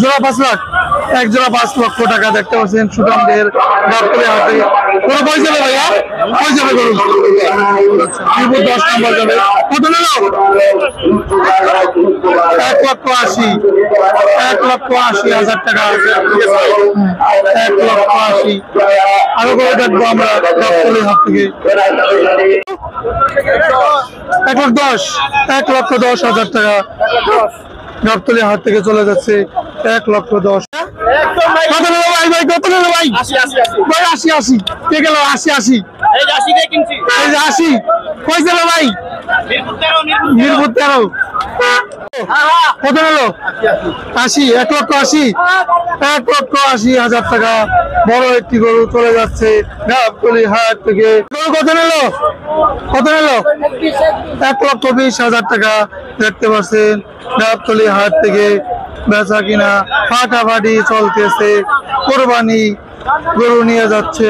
জোড়া 5 লাখ, এক জোড়া 5 লক্ষ টাকা। দেখতে পাচ্ছেন সুঠামদের গাবতলী হাটে। কোনো কই যাবে ভাইয়া? কই যাবে গরু? 10 নম্বর যাবে। কত নিল? 1,80,000, 1,80,000 টাকা। 1,80,000। আরো করে দেখবো আমরা গাবতলী হাট থেকে। 1,10,000, 1,10,000 টাকা। গাবতলী হাট থেকে চলে যাচ্ছে 1,10,000। কত নিল ভাই? ভাই কত নিল ভাই? 80 কে গেল? 80 এই যে 80 কই গেল ভাই? মিরপুর 13। কত নিল? 80, 1,80,000 টাকা। বড় একটি গরু চলে যাচ্ছে গাবতলী হাট থেকে। গরু কত নিল? 1,20,000 টাকা। দেখতে পাচ্ছেন গাবতলী হাট থেকে বেচা কিনা ফাটাফাটি চলতেছে। কোরবানি গরু নিয়ে যাচ্ছে,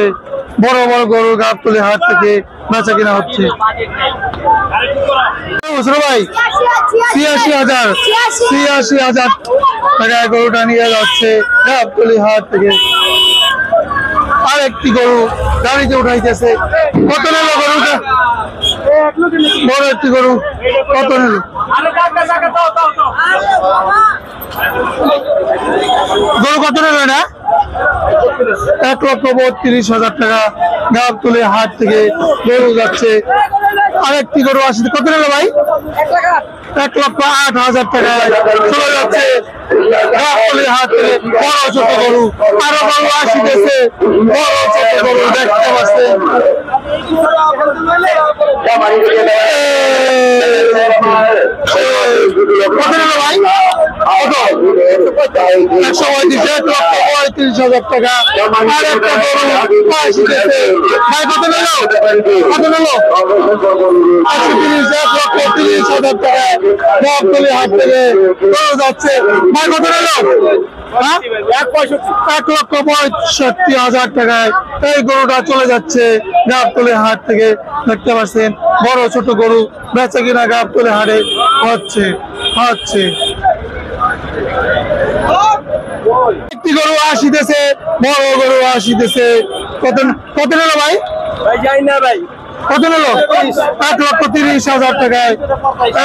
বড় বড় গরু গাবতলী হাট থেকে বেচা কিনা হচ্ছে। ভাই 86,000 টাকায় গরুটা নিয়ে যাচ্ছে গাবতলী হাট থেকে। আর একটি গরু গাড়িতে উঠাইতেছে। কত নিল গরুটা? বড় একটি গরু কত নিল? গরু কত নিল না? 1,32,000 টাকা। গাবতলী হাট থেকে গরু যাচ্ছে। আরেকটি গরু আসছে। কত নিল ভাই? 1,08,000 টাকা চলে যাচ্ছে গাবতলী হাট থেকে। বড় ছোট গরু, আরো গরু আসিতেছে। বড় ছোট গরু দেখতে পাচ্ছেন। কত নিল ভাই? 1,35,000 টাকা। আর একটা গরু আসিতেছে। ভাই কত নিল? 1,30,000 টাকা। গাবতলী হাট থেকে গরু যাচ্ছে। ভাই কত নিল? 1,65,000 টাকায় এই গরুটা চলে যাচ্ছে গাবতলী হাট থেকে। দেখতে পাচ্ছেন বড় ছোট গরু বেচা কিনা গাবতলী হাটে হচ্ছে। একটি গরু আসিতেছে, বড় গরু আসিতেছে। কত নিল ভাই? যাই না ভাই। কত নিল? 1,30,000 টাকায়।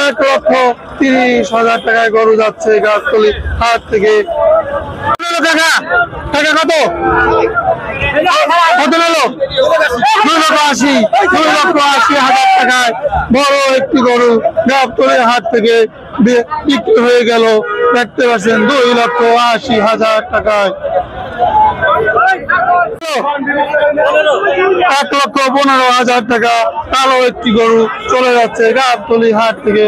1,30,000 টাকায় গরু যাচ্ছে গাবতলী হাট থেকে। টাকা কত? কত নিল? 2,80,000 টাকায় বড় একটি গরু গাবতলী হাট থেকে বিক্রি হয়ে গেল। দেখতে পাচ্ছেন 2,80,000 টাকায়। 1,15,000 টাকা কালো একটি গরু চলে যাচ্ছে গাবতলী হাট থেকে।